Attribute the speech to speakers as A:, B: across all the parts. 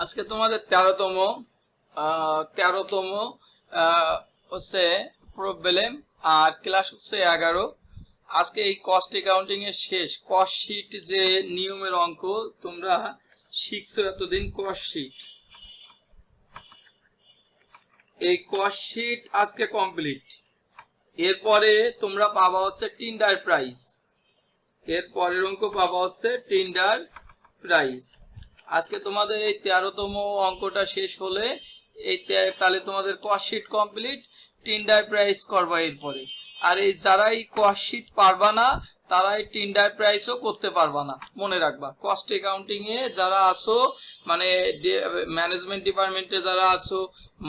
A: আজকে তোমাদের 13তম হচ্ছে প্রবলেম আর ক্লাস হচ্ছে 11। আজকে এই কস্ট অ্যাকাউন্টিং এর শেষ কস্ট শিট যে নিয়মের অঙ্ক তোমরা শিখছো এতদিন। কস্ট শিট, এই কস্ট শিট আজকে কমপ্লিট। এরপরে তোমরা পাবা হচ্ছে টেন্ডার প্রাইস, এর পরের অঙ্ক পাবা হচ্ছে টেন্ডার প্রাইস। আজকে তোমাদের এই 13তম অঙ্কটা শেষ হলে তাহলে তোমাদের cost sheet complete, tender price করবা এরপরে। আর এই যারা এই কস্ট শিট পারবা না তারা এই টেন্ডার প্রাইসও করতে পারবা না, মনে রাখবা। কস্ট অ্যাকাউন্টিং এ যারা আসো, মানে ম্যানেজমেন্ট ডিপার্টমেন্টে যারা আছো,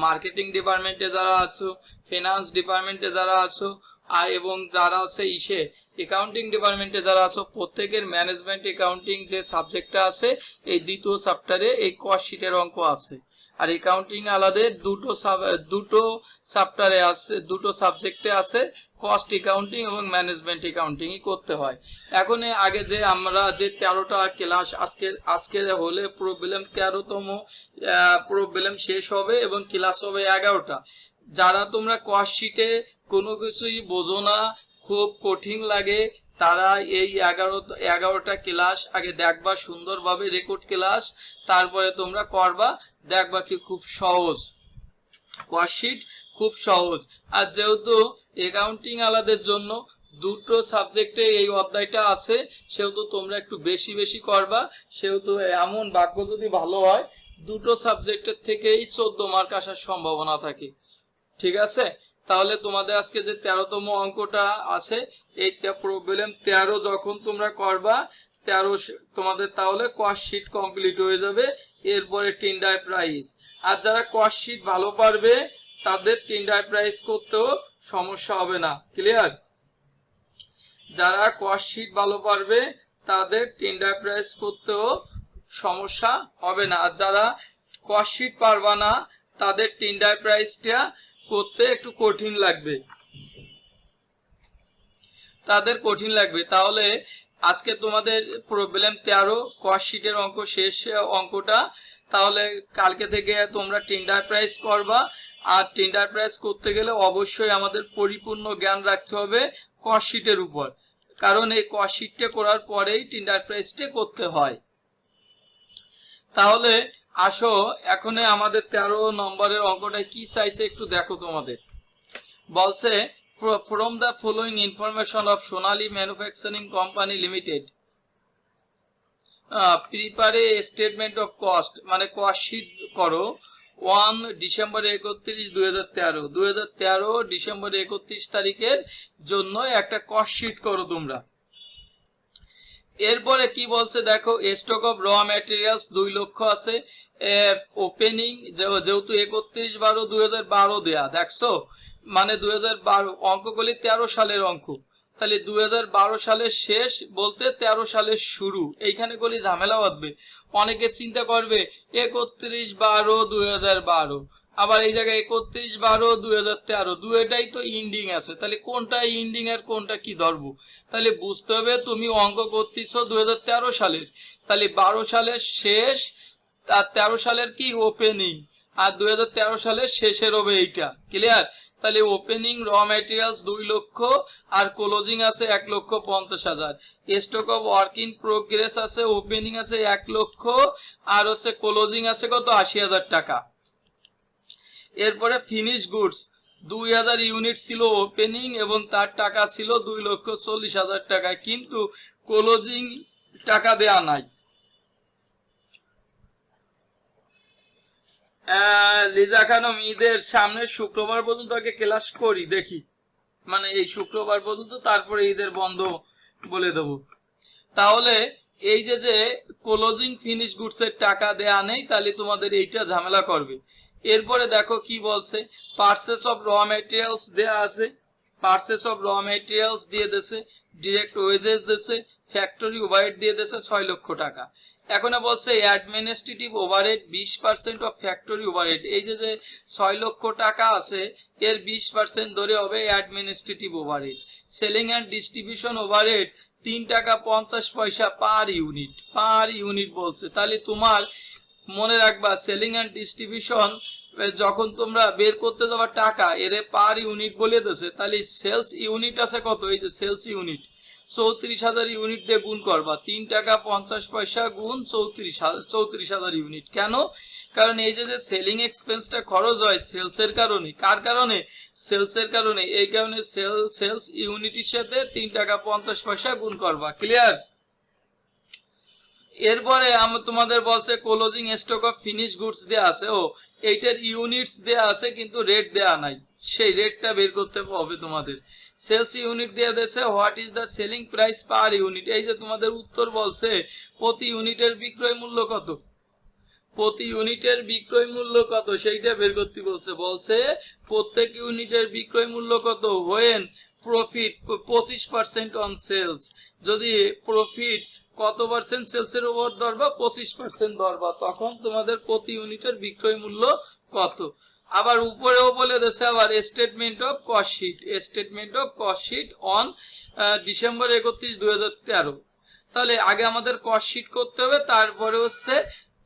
A: মার্কেটিং ডিপার্টমেন্টে যারা আছো, ফিনান্স ডিপার্টমেন্টে যারা আছো, এবং যারা আছে অ্যাকাউন্টিং ডিপার্টমেন্টে যারা আছো, প্রত্যেকের ম্যানেজমেন্ট অ্যাকাউন্টিং যে সাবজেক্টটা আছে এই দ্বিতীয় চ্যাপ্টারে এই কস্ট শিটের অঙ্ক আছে। আর অ্যাকাউন্টিং আলাদা দুটো চ্যাপ্টারে আছে, দুটো সাবজেক্টে আছে, কস্ট অ্যাকাউন্টিং এবং ম্যানেজমেন্ট অ্যাকাউন্টিংই করতে হয়। এখন আগে যে আমরা যে 13টা ক্লাস আজকে হলে প্রবলেম 13তম প্রবলেম শেষ হবে এবং ক্লাস হবে 11টা। যারা তোমরা কস্ট শিটে কোনো কিছুই বোঝো না, খুব কঠিন লাগে, তারা এই 11টা ক্লাস আগে দেখবা, সুন্দরভাবে রেকর্ড ক্লাস, তারপরে তোমরা করবা, দেখবা কি খুব সহজ, কস্ট শিট খুব সহজ। আর যেহেতু অ্যাকাউন্টিং আলাদের জন্য দুটো সাবজেক্টে এই অধ্যায়টা আছে, সেহেতু তোমরা একটু বেশি বেশি করবা। সেহেতু এমন ভাগ্য যদি ভালো হয় দুটো সাবজেক্টের থেকেই 14 মার্ক আসার সম্ভাবনা থাকে। ঠিক আছে, তাহলে তোমাদের আজকে যে 13তম অঙ্কটা আছে এই প্রবলেম 13 যখন তোমরা করবা 13 তোমাদের তাহলে কস্ট শিট কমপ্লিট হয়ে যাবে। এরপরে টেন্ডার প্রাইস। আর যারা কস্ট শিট ভালো পারবে তাদের টেন্ডার প্রাইস করতেও সমস্যা হবে না। ক্লিয়ার? যারা কস্ট শিট ভালো পারবে তাদের টেন্ডার প্রাইস করতেও সমস্যা হবে না। আর যারা কস্ট শিট পারবা না তাদের টেন্ডার প্রাইসটা করতে একটু কঠিন লাগবে, তাহলে আজকে তোমাদের প্রবলেম 13 কস্ট শিটের অঙ্ক শেষ অঙ্কটা। তাহলে কালকে থেকে তোমরা টেন্ডার প্রাইস করবা। আর টেন্ডার প্রাইস করতে গেলে অবশ্যই আমাদের পরিপূর্ণ জ্ঞান রাখতে হবে কস্ট শিটের উপর, কারণ এই কস্ট শিটটা করার পরেই টেন্ডার প্রাইসটা করতে হয়। তাহলে আসো এখন আমাদের 13 নম্বরের অঙ্কটা কি চাইছে একটু দেখো। তোমাদের বলছে from the following information of Sonali Manufacturing Company Limited prepare a statement of cost, মানে কস্ট শিট করো 1 ডিসেম্বর 31 2013 ডিসেম্বর 31 তারিখের জন্য একটা কস্ট শিট করো তোমরা। এরপরে কি বলছে দেখো, স্টক অফ র ম্যাটেরিয়ালস 2 লক্ষ আছে, ওপেনিং যেহেতু 31/12/2012 দেয়া, দেখছো মানে 2012 অঙ্কগুলি 13 সালের অঙ্ক, তাহলে 2012 সালের শেষ বলতে 13 সালের শুরু, এইখানে গলি ঝামেলা বাঁধবে। অনেকে চিন্তা করবে 31/12/2012, আবার এই জায়গায় 31/12/2013, দুইটাই তো ইন্ডিং আছে, তাহলে কোনটা ইন্ডিং আর কোনটা কি ধরবো? তাহলে বুঝতে হবে তুমি অঙ্ক করতেছো 2013 সালের, তাহলে 12 সালের শেষ আর 13 সালের কি ওপেনিং, আর 2013 সালের শেষের হবে এইটা। ক্লিয়ার? তাহলে ওপেনিং র ম্যাটেরিয়ালস 2 লক্ষ আর ক্লোজিং আছে 1,50,000। Stock of work in progress আছে, ওপেনিং আছে 1 লক্ষ আর হচ্ছে ক্লোজিং আছে কত 80,000 টাকা। এরপরে ফিনিশ গুডস 2000 ইউনিট ছিল ওপেনিং এবং তার টাকা ছিল 2,40,000 টাকা, কিন্তু ক্লোজিং টাকা দেয়া নাই। লিজা খানম ঈদের সামনে শুক্রবার পর্যন্ত আগে ক্লাস করি দেখি, মানে এই শুক্রবার পর্যন্ত, তারপরে ঈদের বন্ধ বলে দেব। তাহলে এই যে ক্লোজিং ফিনিশ গুডস এর টাকা দেয়া নেই, তাহলে তোমাদের এইটা ঝামেলা করবে। এরপরে দেখো কি বলছে, পারচেস অফ র ম্যাটেরিয়ালস দেয়া আছে, পারচেস অফ র ম্যাটেরিয়ালস দিয়ে দিয়েছে, ডিরেক্ট ওয়েজেস দিয়েছে, ফ্যাক্টরি ওভারহেড দিয়ে দিয়েছে 6 লক্ষ টাকা। এখন বলছে administrative overhead 20% of factory overhead, এই যে 6 লক্ষ টাকা আছে এর 20% ধরে হবে administrative overhead. Selling and distribution overhead 3 টাকা 50 পয়সা পার ইউনিট বলছে। তাহলে তোমার মনে রাখবা সেলিং অ্যান্ড ডিস্ট্রিবিউশন যখন তোমরা বের করতে যাবা টাকা এর পার ইউনিট বলে দিয়েছে, তাহলে সেলস ইউনিট আছে কত, এই যে সেলস ইউনিট 34,000 ইউনিট দিয়ে গুণ করবা, 3 টাকা 50 পয়সা গুণ 34,000 ইউনিট। কেন? কারণ এই যে সেলিং এক্সপেন্সটা খরচ হয় সেলসের কারণে, কার কারণে? সেলসের কারণে। এই কারণে সেলস ইউনিটের সাথে 3 টাকা 50 পয়সা গুণ করবা। ক্লিয়ার? এরপরে তোমাদের বলছে closing stock of finish goods দেয়া আছে, ও এইটার ইউনিটস দেয়া আছে কিন্তু রেট দেয়া নাই, সেই রেটটা বের করতে হবে তোমাদের। সেলস ইউনিট দেয়া দিয়েছে, what is the selling price per unit. এই যে তোমাদের উত্তর বলছে প্রতি ইউনিটের বিক্রয় মূল্য কত, প্রতি ইউনিটের বিক্রয় মূল্য কত সেইটা বের করতে বলছে। বলছে প্রত্যেক ইউনিটের বিক্রয় মূল্য কত হোয়েন প্রফিট 25% অন সেলস, যদি প্রফিট কত পার্সেন্ট সেলসের উপর ধরবা, 25% ধরবা, তখন তোমাদের প্রতি ইউনিটের বিক্রয় মূল্য কত। আবার উপরেও বলে দিয়েছে আবার statement of cost sheet, statement of cost sheet on December 31, 2013। তাহলে আগে আমাদের কস্ট শিট করতে হবে, তারপরে হচ্ছে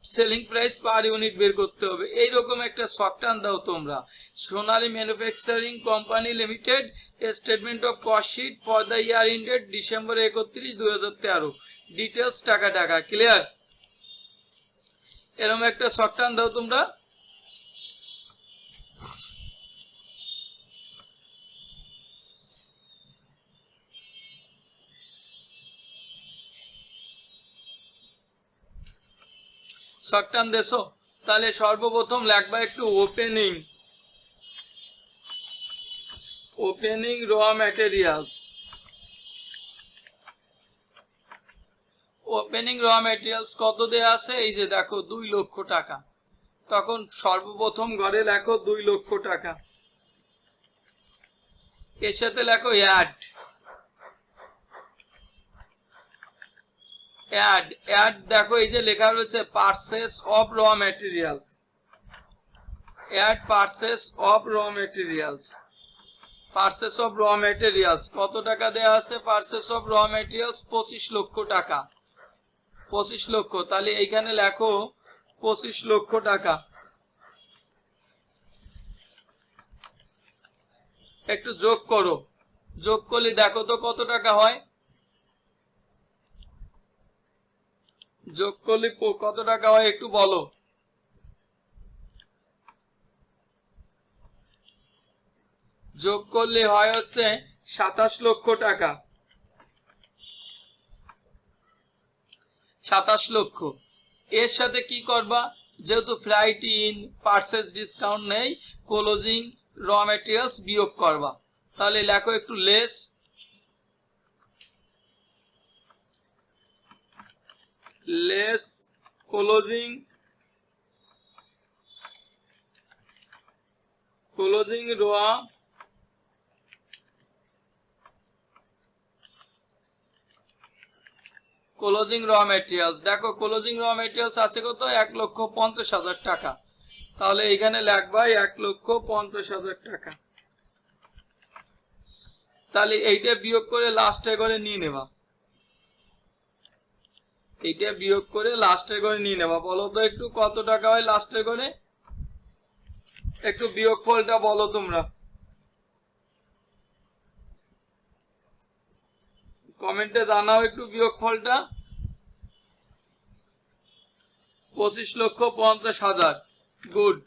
A: সেলিং প্রাইস পার ইউনিট বের করতে হবে। এইরকম একটা শর্টকাট দাও তোমরা, Sonali manufacturing company limited statement of cost sheet for the year ended December 31, 2013, details টাকা টাকা। ক্লিয়ার? এরকম একটা শর্টকাট দাও তোমরা। শর্টকাট দেছো, তাহলে সর্বপ্রথম লেখবা একটু ওপেনিং র ম্যাটেরিয়ালস। ওপেনিং র ম্যাটেরিয়ালস কত দেয়া আছে, এই যে দেখো 2 লক্ষ টাকা। তখন সর্বপ্রথম ঘরে লেখো 2 লক্ষ টাকা, এর সাথে লেখো অ্যাড দেখো এই যে লেখা রয়েছে purchase of raw materials, add purchase of raw materials. Purchase of raw materials কত টাকা দেয়া আছে, পারচেজ অফ র ম্যাটেরিয়ালস 25 লক্ষ টাকা, 25 লক্ষ। তাহলে এইখানে লেখো 25 লক্ষ টাকা। একটু যোগ করো, যোগ করলে দেখো তো কত টাকা হয়, যোগ করলে কত টাকা হয় একটু বলো। যোগ করলে হয় হচ্ছে 27 লক্ষ টাকা, 27 লক্ষ। এর সাথে কি করবা, যেহেতু ফ্লাইট ইন পারচেজ ডিসকাউন্ট নেই, ক্লোজিং র ম্যাটেরিয়ালস বিয়োগ করবা। তাহলে লেখো একটু লেস ক্লোজিং র ক্লোজিং র ম্যাটেরিয়ালস। দেখো ক্লোজিং র ম্যাটেরিয়ালস আছে কত, 1,50,000 টাকা। তাহলে এখানে লিখবা 1,50,000 টাকা। তাহলে এইটা বিয়োগ করে লাস্টে করে নিয়ে নেবা, এইটা বিয়োগ করে লাস্টে করে নিয়ে নেবা। বলো তো একটু কত টাকা হয় লাস্টে করে, একটু বিয়োগফলটা বলো তোমরা, কমেন্টে জানাও একটু বিয়োগফলটা। 25,50,000, গুড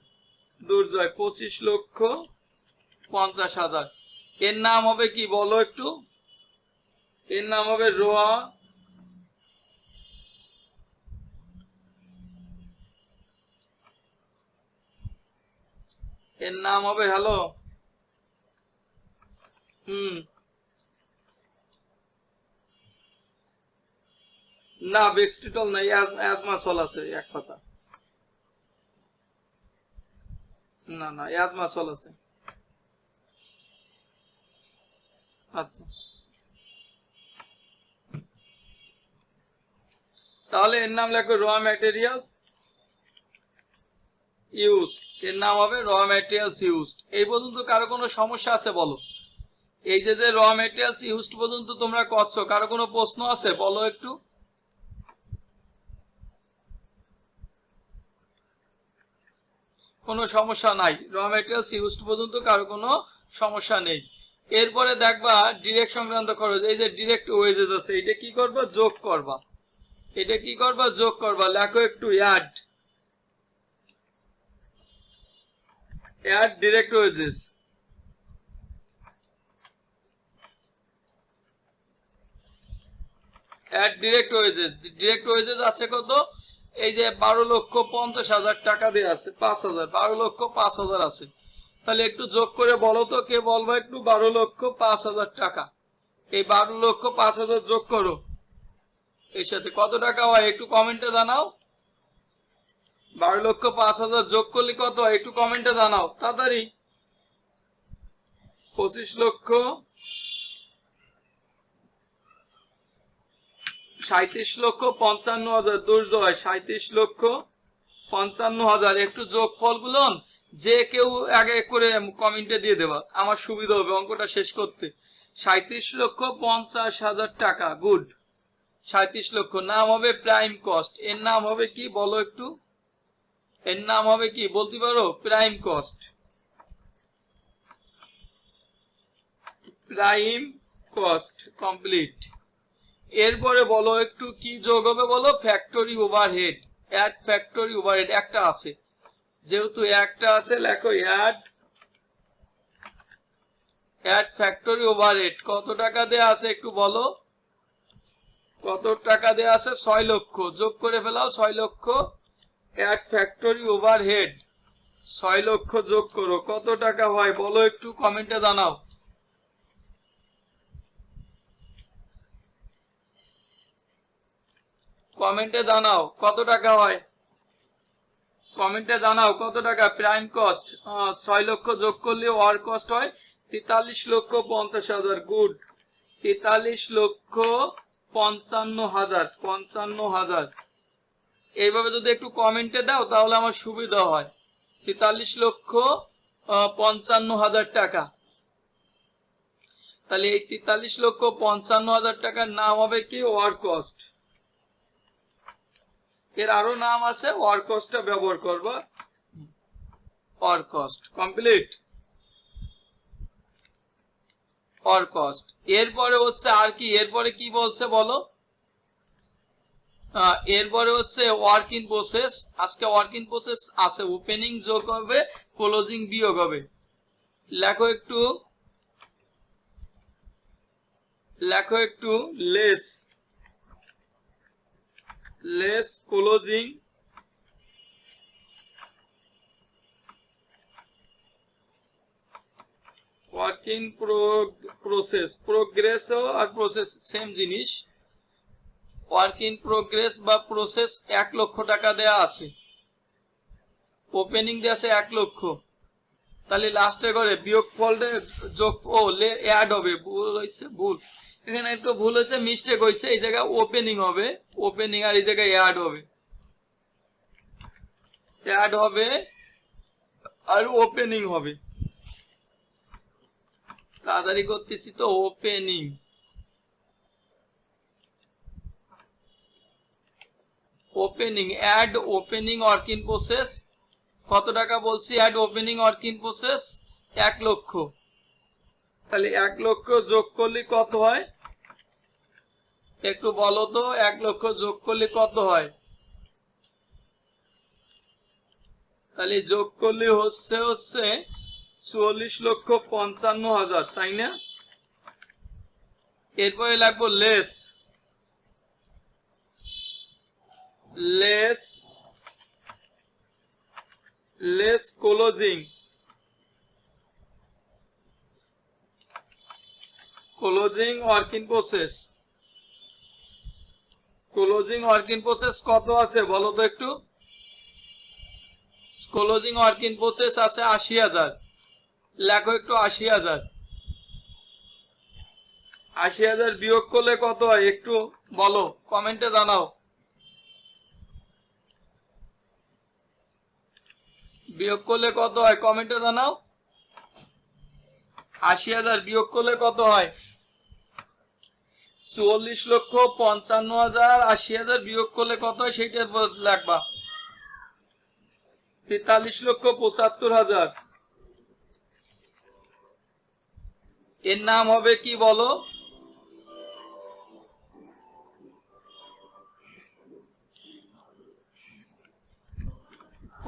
A: দুর্জয়, 25,50,000। এর নাম হবে কি বলো একটু, এর নাম হবে র, এর নাম হবে হ্যালো না বেক্সটিটল নাই, অ্যাজমাসল আছে এক পাতা, না না অ্যাজমাসল আছে। আচ্ছা তাহলে এর নাম লেখো র ম্যাটেরিয়ালস ইউজড, এর নাম হবে র ম্যাটেরিয়ালস ইউজড। এই পর্যন্ত কারো কোনো সমস্যা আছে বলো, এই যে র ম্যাটেরিয়ালস ইউজড পর্যন্ত তোমরা করছো, কারো কোনো প্রশ্ন আছে বলো একটু। কোনো সমস্যা নাই, র মেটেরিয়ালস ইউজড পর্যন্ত কারো কোনো সমস্যা নেই। এরপরে দেখবা ডিরেক্ট সংক্রান্ত খরচ, এই যে ডিরেক্ট ওয়েজেস আছে, এটা কি করবা, যোগ করবা, এটা কি করবা, যোগ করবা। লেখো একটু add direct wages, add direct wages. Direct wages আছে কত, এই যে 12,50,000 টাকা দিয়ে আছে, 5,000, 12,05,000 আছে। তাহলে একটু যোগ করে বলো তো, কে বলবো একটু, 12,05,000 টাকা, এই 12,05,000 যোগ করো, এর সাথে কত টাকা হয় একটু কমেন্টে জানাও। 12,05,000 যোগ করলে কত হয় একটু কমেন্টে জানাও তাড়াতাড়ি। 25,37,55,000 দুর্জয়, 37,55,000। একটু যোগ ফলগুলো যে কেউ আগে করে কমেন্টে দিয়ে দেবা, আমার সুবিধা হবে অঙ্কটা শেষ করতে। 37,50,000 টাকা, গুড। 37 লক্ষ, নাম হবে প্রাইম কস্ট, এর নাম হবে কি বলো একটু, এর নাম হবে কি বলতে পারো, prime cost, prime cost complete. এরপরে বলো একটু কি যোগ হবে বলো, factory overhead, add factory overhead, একটা আছে যেহেতু একটা আছে, লেখো অ্যাড ফ্যাক্টরি ওভারহেড। কত টাকা দেয়া আছে একটু বলো, কত টাকা দেয়া আছে, 6 লক্ষ, যোগ করে ফেলাও 6 লক্ষ, অ্যাড ফ্যাক্টরি ওভারহেড 6 লক্ষ যোগ করো, কত টাকা হয় বলো একটু কমেন্টে জানাও, কমেন্টে জানাও কত টাকা হয়, কমেন্টে জানাও কত টাকা। প্রাইম কস্ট 6 লক্ষ যোগ করলে ওয়ার কস্ট হয় 43,50,000, গুড। 43,55,000, 55,000। এইভাবে যদি একটু কমেন্টে দাও তাহলে আমার সুবিধা হয়। 43,55,000 টাকা, তাহলে এই 43,55,000 টাকার নাম হবে কি, ওয়ার কস্ট। এর আরো নাম আছে, ওয়ার কস্টটা ব্যবহার করবা, ওয়ার কস্ট কমপ্লিট, ওয়ার কস্ট। এরপরে হচ্ছে আর কি, এরপরে কি বলছে বলো, এরপরে হচ্ছে ওয়ার্ক ইন প্রসেস। আজকে ওয়ার্ক ইন প্রসেস আছে, ওপেনিং যোগ হবে, ক্লোজিং বিয়োগ হবে। লেখো একটু less closing work in process, progress আর প্রসেস সেম জিনিস। ওয়ার্ক ইন প্রোগ্রেস বা প্রসেস 1 লক্ষ টাকা দেয়া আছে, ওপেনিং দেয়া আছে 1 লক্ষ, তাহলে লাস্টে করে বিয়োগ ফলটা যোগ অ্যাড হবে, ভুল হয়েছে, ভুল এখানে একটু ভুল হয়েছে, মিস্টেক হয়েছে, এই জায়গায় ওপেনিং হবে, ওপেনিং, আর এই জায়গায় অ্যাড হবে, অ্যাড হবে আর ওপেনিং হবে। তাড়াতাড়ি করতেছি তো, opening, opening, add opening work in process, কত টাকা বলছি, add opening work in process 1 lakh. তাহলে 1 লক্ষ যোগ করলে কত হয় একটু বলো তো, 1 লক্ষ যোগ করলে কত হয়, তাহলে যোগ করলে হচ্ছে 44,55,000, তাই না। এরপরে লাগবো less closing work in process, closing work in process কত আছে বলো তো একটু, ক্লোজিং ওয়ার্ক ইন প্রসেস আছে 80,000, লেখো একটু 80,000, 80,000 বিয়োগ করলে কত হয় একটু বলো, কমেন্টে জানাও, বিয়োগ করলে কত হয় কমেন্টে জানাও। 80,000 বিয়োগ করলে কত হয়, 44,55,000, 80,000 বিয়োগ করলে কত হয় সেইটা লাগবা। 43,75,000। এর নাম হবে কি বলো?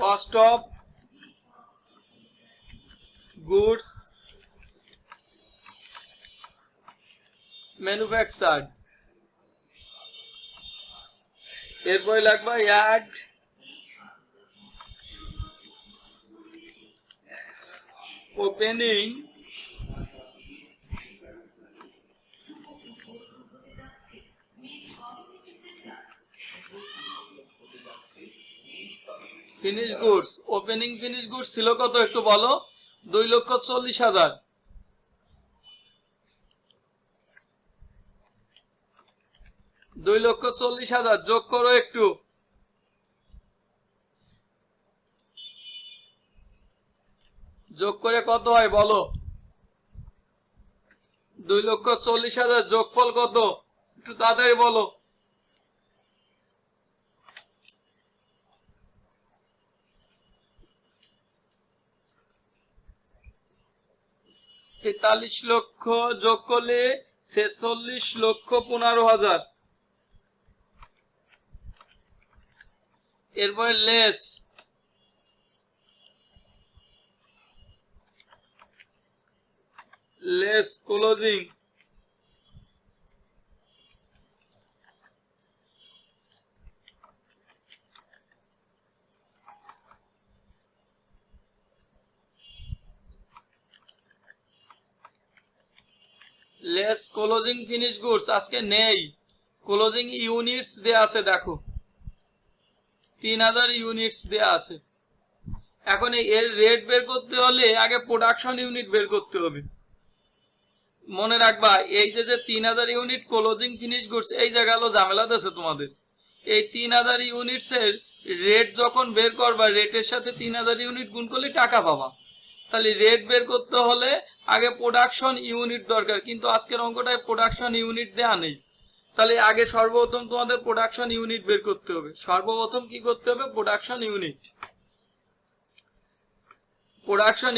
A: Cost of goods manufactured. এরপরে লাগবে add opening finish goods. Opening finish goods ছিল কত একটু বলো? 2,40,000। 2,40,000 যোগ করো একটু। যোগ করে কত হয় বলো? 2,40,000 যোগফল কত? একটু তাড়াতাড়ি বলো। 43 লক্ষ যোগ করলে 46,15,000। এরপরে less closing less closing finish goods আজকে নেই। ক্লোজিং ইউনিটস দেয়া আছে, দেখো 3,000 ইউনিটস দেয়া আছে। এখন এর রেট বের করতে হলে আগে প্রোডাকশন ইউনিট বের করতে হবে। মনে রাখবা এই যে 3,000 ইউনিট ক্লোজিং ফিনিশ গুডস, এই যে গেল ঝামেলা আছে তোমাদের। এই 3,000 ইউনিটস এর রেট যখন বের করবা, রেটের সাথে 3,000 ইউনিট গুণ করলে টাকা পাবা। তাহলে রেট বের করতে হলে আগে প্রোডাকশন ইউনিট দরকার, কিন্তু আজকের অঙ্কটায় প্রোডাকশন ইউনিট দেয়া নেই। তাহলে আগে সর্বপ্রথম তোমাদের প্রোডাকশন ইউনিট বের করতে হবে। সর্বপ্রথম কি করতে হবে? প্রোডাকশন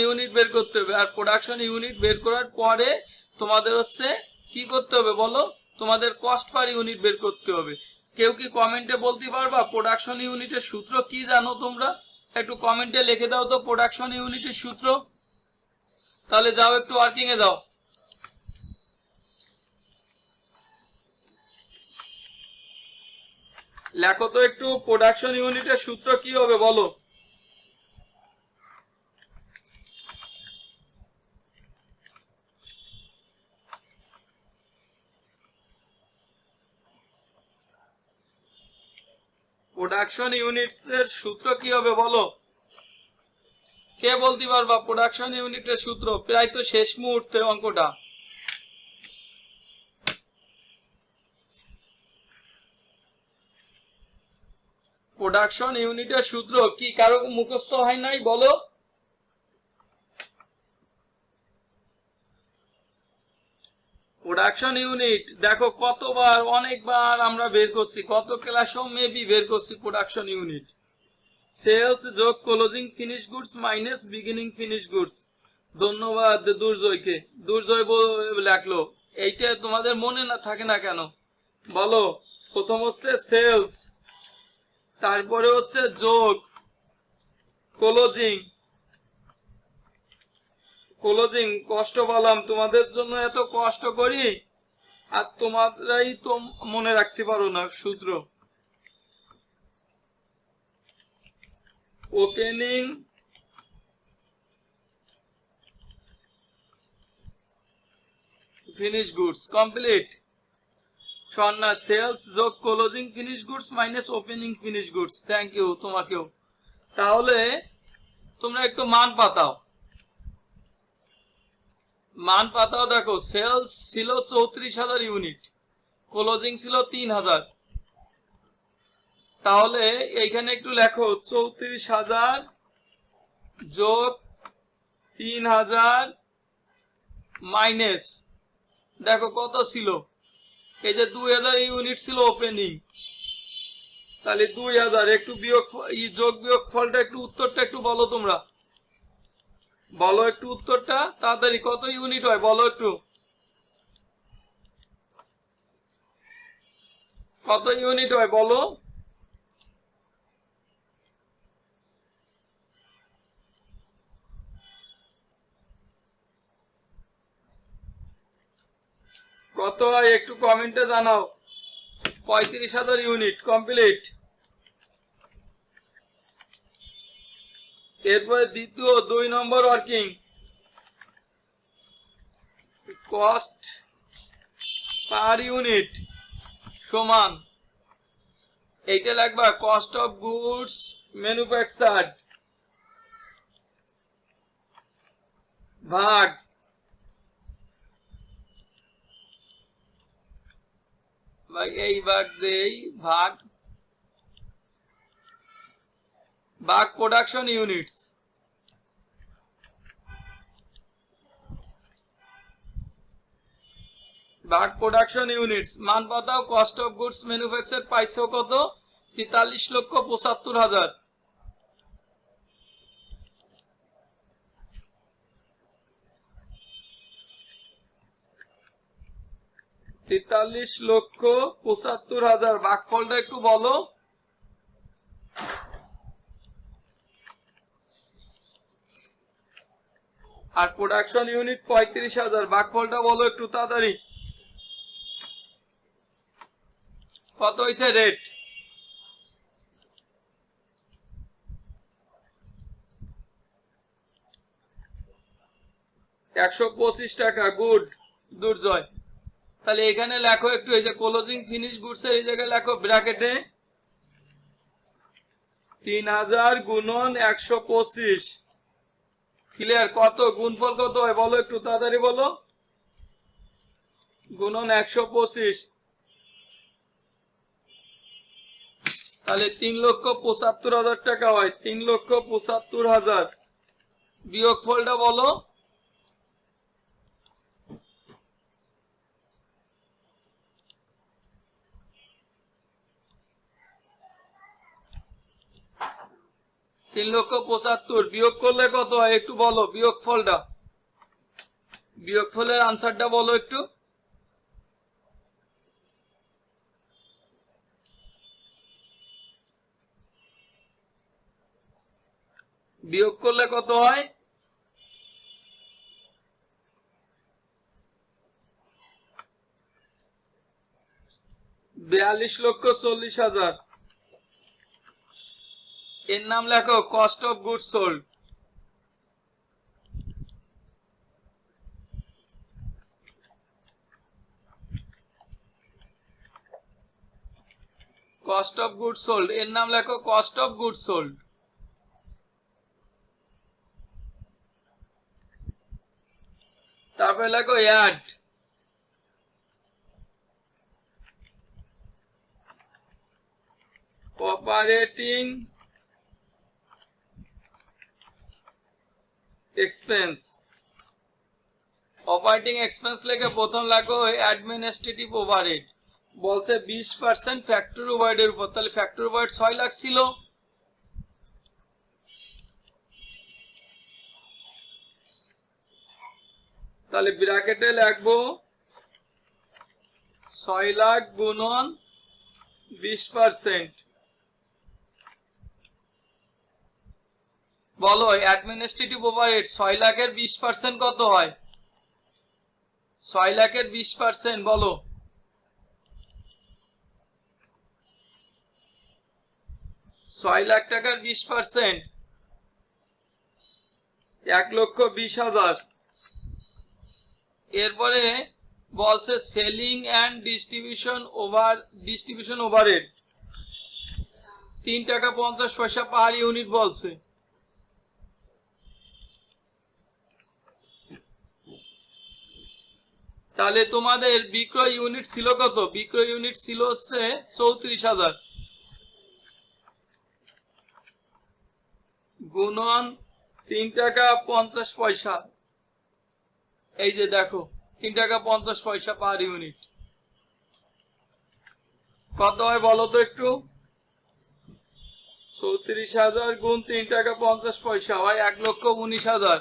A: ইউনিট বের করতে হবে। আর প্রোডাকশন ইউনিট বের করার পরে তোমাদের হচ্ছে কি করতে হবে বলো? তোমাদের কস্ট পার ইউনিট বের করতে হবে। কেউ কি কমেন্টে বলতে পারবা প্রোডাকশন ইউনিটের সূত্র কি জানো তোমরা? একটু কমেন্টে লিখে দাও তো প্রোডাকশন ইউনিটের সূত্র। তাহলে যাও একটু ওয়ার্কিং এ যাও। লেখো তো একটু প্রোডাকশন ইউনিটের সূত্র কি হবে বলো? প্রোডাকশন ইউনিটস এর সূত্র কি হবে বলো? কে বলতে পারবা প্রোডাকশন ইউনিটের সূত্র? প্রায় তো শেষ মুহূর্তে অঙ্কটা। প্রোডাকশন ইউনিটের সূত্র কি কারো মুখস্থ হয় নাই বলো? প্রোডাকশন ইউনিট দেখো কতবার, অনেকবার আমরা বের করছি, কত ক্লাসও মেবি বের করছি প্রোডাকশন ইউনিট। সেলস যোগ closing finish goods minus beginning finish goods. ধন্যবাদ দুর্জয়কে, দুর্জয় লেখলো। এইটা তোমাদের মনে না থাকে না কেন বলো? প্রথম হচ্ছে সেলস, তারপরে হচ্ছে যোগ ক্লোজিং কষ্ট পেলাম, তোমাদের জন্য এত কষ্ট করি আর তোমরাই তো মনে রাখতে পারো না সূত্র। ওপেনিং ফিনিশ গুডস কমপ্লিট সন্না সেলস যোগ closing finish goods minus opening finish goods. Thank you তোমাকেও। তাহলে তোমরা একটু মান পাতাও। দেখো সেলস ছিল 34,000 ইউনিট, ক্লোজিং ছিল 3,000। তাহলে এইখানে একটু লেখো 34,000 যোগ 3,000 মাইনাস, দেখো কত ছিল? এই যে 2,000 ইউনিট ছিল ওপেনিং, তাহলে 2000 একটু বিয়োগ যোগ বিয়োগ ফলটা একটু উত্তরটা একটু বলো তোমরা, বলো একটু উত্তরটা তাড়াতাড়ি, কত ইউনিট হয় বলো একটু, কত ইউনিট হয় বলো। কত হয় একটু কমেন্টে জানাও। 35,000 ইউনিট কমপ্লিট। এরপরে দ্বিতীয় 2 নম্বর ওয়ার্কিং, কস্ট পার ইউনিট সমান, এইটা লাগবা কস্ট অফ গুডস ম্যানুফ্যাকচার্ড ভাগ এই ভাগ দেই ভাগ ভাগ প্রোডাকশন ইউনিটস, ভাগ প্রোডাকশন ইউনিটস মান পাতাও কস্ট অফ গুডস ম্যানুফ্যাকচার পাইছো কত 43,75,000। 43,75,000 ভাগফলটা একটু বলো। আর প্রোডাকশন ইউনিট 35,000 ভাগফলটা বলো একটু তাড়াতাড়ি, কত হয়েছে রেট? 125 টাকা। গুড দুর্জয়। তাহলে এখানে লেখো একটু, এই যে ক্লোজিং ফিনিশ গুডস এর এই জায়গায় লেখো ব্র্যাকেটে 3000 গুণন 125। ক্লিয়ার? কত গুণফল কত হয় বলো একটু তাড়াতাড়ি বলো, গুণন 125, তাহলে 3,75,000 টাকা হয়। 3,75,000 বিয়োগ ফলটা বলো। তিন লক্ষ 75 বিয়োগ করলে কত হয় একটু বলো, বিয়োগ ফলটা, বিয়োগ ফলের আনসারটা বলো একটু। বিয়োগ করলে কত হয়? 42,40,000। এর নাম লেখো cost of goods sold. Cost of goods sold এর নাম লেখো কস্ট অফ গুডস সোল্ড। তারপরে লেখো add operating expense. Operating expense লেখে প্রথম লেখো অ্যাডমিনিস্ট্রেটিভ ওভারহেড। বলছে 20% ফ্যাক্টরি ওভারহেডের উপর, তাহলে ফ্যাক্টরি ওভারহেড 6 লাখ ছিল, তাহলে ব্র্যাকেটে লিখবো 6 লাখ গুণন 20%। বলো অ্যাডমিনিস্ট্রেটিভ ওভারহেড 6 লাখের 20% কত হয়? 6 লাখের 20% বলো। 6 লাখ টাকার 20% 1,20,000। এরপরে বলছে সেলিং অ্যান্ড ডিস্ট্রিবিউশন ওভারহেড 3 টাকা 50 পয়সা পার ইউনিট বলছে। তাহলে তোমাদের বিক্রয় ইউনিট ছিল কত? বিক্রয় ইউনিট ছিল হচ্ছে 34,000 গুণন 3 টাকা 50 পয়সা, এই যে দেখো 3 টাকা 50 পয়সা পার ইউনিট। কত হয় বলো তো একটু, 34,000 গুণ 3 টাকা 50 পয়সা হয় 1,19,000।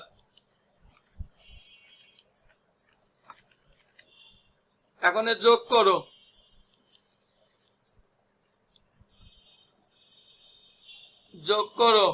A: এখন যোগ করো, যোগ করো।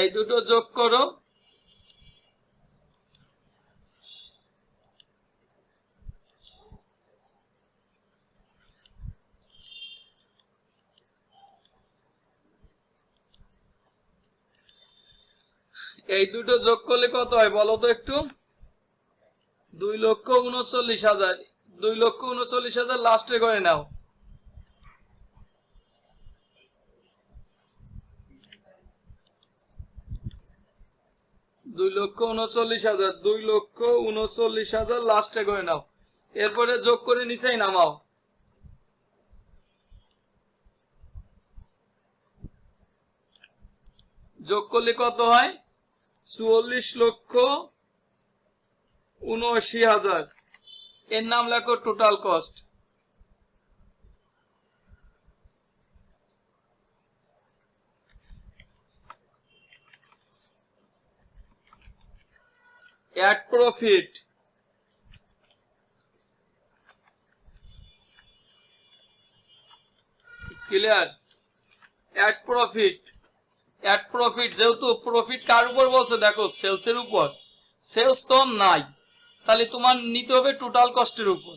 A: এই দুটো যোগ করো, এই দুটো যোগ করলে কত হয় বলো তো একটু? 2,39,000। 2,39,000 লাস্টে করে নাও। 2,39,000, 2,39,000 লাস্টে করে নাও। এরপরে যোগ করে নিচেই নামাও। যোগ করলে কত হয়? 44,79,000। এর নাম লেখো total cost. Add profit, clear? Add profit, add profit যেহেতু প্রফিট কার উপর বলছে দেখো সেলসের উপর, সেলস তো নাই, তাহলে তোমার নিতে হবে টোটাল কস্টের উপর।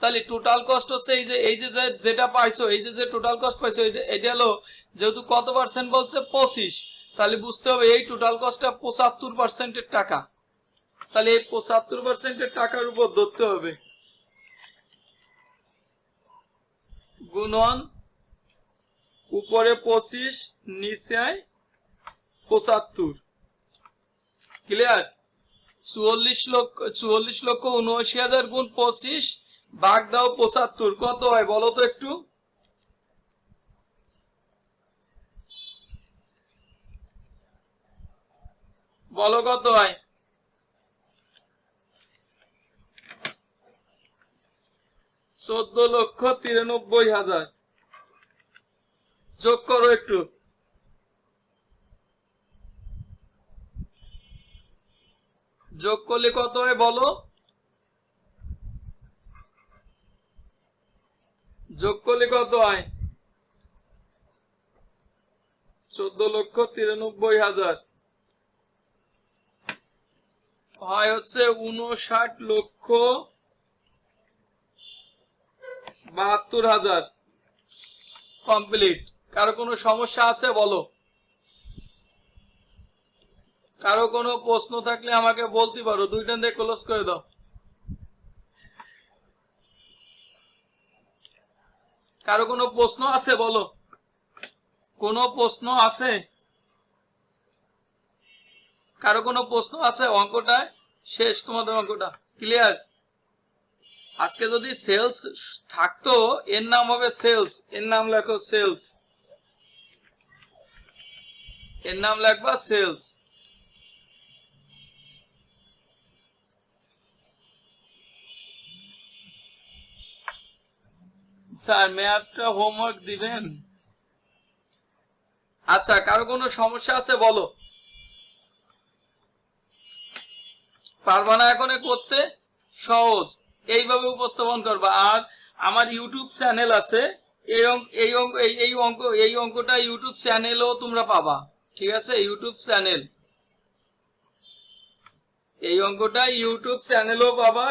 A: তাহলে টোটাল কস্ট হচ্ছে এই যে যেটা পাইছো, এই যে টোটাল কস্ট পাইছো এটা হলো যেহেতু কত পার্সেন্ট বলছে 25, তাহলে বুঝতে হবে এই টোটাল কস্টটা 75%-এর টাকা। তাহলে এই 75%-এর টাকার উপর ধরতে হবে, গুণন উপরে 25 নিচে 75। ক্লিয়ার? 44,79,000 গুণ 25 ভাগ দাও 75, কত হয় বলো তো একটু? বলো কত হয়? 14,93,000। যোগ করো একটু, যোগ করলে কত হয় বলো? যোগ করলে কত হয়? 14,93,000 হয় হচ্ছে 59,72,000। কমপ্লিট। কারো কোনো সমস্যা আছে বলো? কারো কোনো প্রশ্ন থাকলে আমাকে বলতে পারো, দুইটা দিয়ে ক্লোজ করে দাও। কারো কোনো প্রশ্ন আছে বলো? কোনো প্রশ্ন আছে? কারো কোনো প্রশ্ন আছে? অঙ্কটা শেষ, তোমাদের অঙ্কটা ক্লিয়ার। আজকে যদি সেলস থাকতো এর নাম হবে সেলস, এর নাম লেখো সেলস, এর নাম লেখবা সেলস। স্যার ম্যাথটা হোমওয়ার্ক দিবেন? আচ্ছা, কারো কোনো সমস্যা আছে বলো? পারবা না এখন করতে? সহজ, এইভাবে উপস্থাপন করবা। আর আমার ইউটিউব চ্যানেল আছে, এই অঙ্কটা ইউটিউব চ্যানেলও তোমরা পাবা, ঠিক আছে? ইউটিউব চ্যানেল, এই অঙ্কটা ইউটিউব চ্যানেলও পাবা।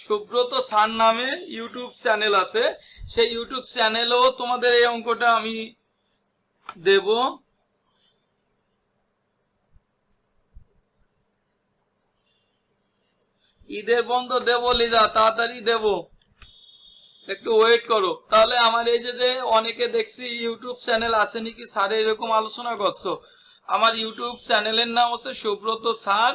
A: সুব্রত স্যার নামে ইউটিউব চ্যানেল আছে, সেই ইউটিউব চ্যানেলেও তোমাদের এই অঙ্কটা আমি দেব। ঈদের বন্ধ দেব লিজা, তাড়াতাড়ি দেব। একটু ওয়েট করো। তাহলে আমার এই যে অনেকে দেখছি ইউটিউব চ্যানেল আছে নাকি স্যার এরকম আলোচনা করছো, আমার ইউটিউব চ্যানেলের নাম হচ্ছে সুব্রত স্যার।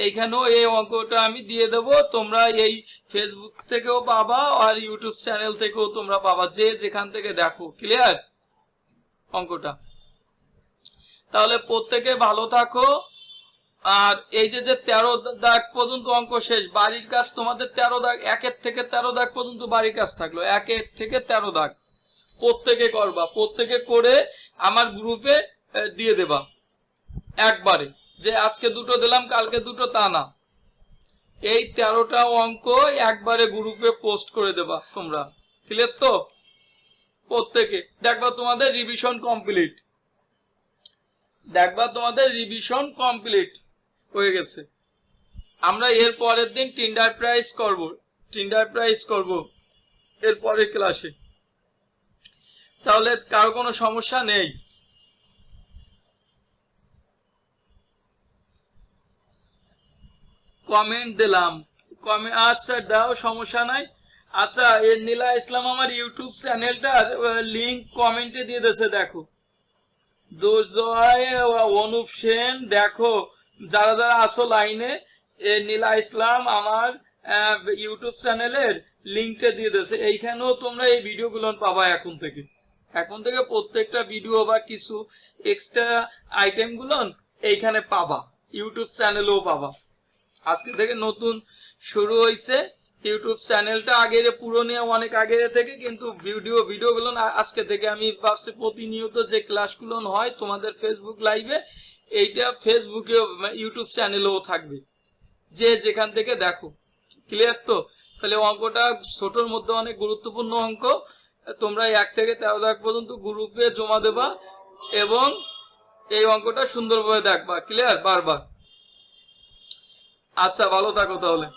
A: এইখানেও এই অঙ্কটা আমি দিয়ে দেবো, তোমরা এই ফেসবুক থেকেও পাবা আর ইউটিউব চ্যানেল থেকেও তোমরা পাবা, যে যেখান থেকে দেখো। ক্লিয়ার অঙ্কটা? তাহলে প্রত্যেকে ভালো থাকো। আর এই যে 13 দাগ পর্যন্ত অঙ্ক শেষ, বাড়ির কাজ তোমাদের 13 দাগ, 1 থেকে 13 দাগ পর্যন্ত বাড়ির কাজ থাকলো, 1 থেকে 13 দাগ প্রত্যেকে করবা, প্রত্যেকে করে আমার গ্রুপে দিয়ে দেবা একবারে, যে আজকে দুটো দিলাম কালকে দুটো, তা না, এই 13টা অঙ্ক একবারে গ্রুপে পোস্ট করে দেবা তোমরা। ক্লিয়ার তো? প্রত্যেকে দেখবা তোমাদের রিভিশন কমপ্লিট, দেখবা তোমাদের রিভিশন কমপ্লিট হয়ে গেছে। আমরা এর পরের দিন টিন্ডার প্রাইস করব এর পরের ক্লাসে। তাহলে কারো কোনো সমস্যা নেই? কমেন্ট দিলাম, কমেন্ট আচ্ছা দাও, সমস্যা নাই। আচ্ছা, এর নীলা ইসলাম আমার ইউটিউব চ্যানেলটার লিংক কমেন্টে দিয়ে দিয়েছে, দেখো। দুর্জয়, অনুপ সেন, দেখো যারা যারা আসো লাইনে, নীলা ইসলাম আমার ইউটিউব চ্যানেলের লিঙ্কটা দিয়ে দিয়েছে। এইখানেও তোমরা এই ভিডিওগুলো পাবা এখন থেকে প্রত্যেকটা ভিডিও বা কিছু এক্সট্রা আইটেমগুলো এইখানে পাবা, ইউটিউব চ্যানেলেও পাবা। আজকে থেকে নতুন শুরু হয়েছে ইউটিউব চ্যানেলটা, আগের পুরনো অনেক আগের থেকে, কিন্তু ভিডিওগুলো আজকে থেকে আমি ভাবছি প্রতিনিয়ত যে ক্লাসগুলো হয় তোমাদের ফেসবুক লাইভে, এইটা ফেসবুকে ইউটিউব চ্যানেলেও থাকবে, যে যেখান থেকে দেখো। ক্লিয়ার তো? তাহলে অঙ্কটা ছোটর মধ্যে অনেক গুরুত্বপূর্ণ অঙ্ক, তোমরা 1 থেকে 13 দাগ পর্যন্ত গ্রুপে জমা দেবা এবং এই অঙ্কটা সুন্দরভাবে দেখবা। ক্লিয়ার? বারবার। আচ্ছা, ভালো থাকো তাহলে।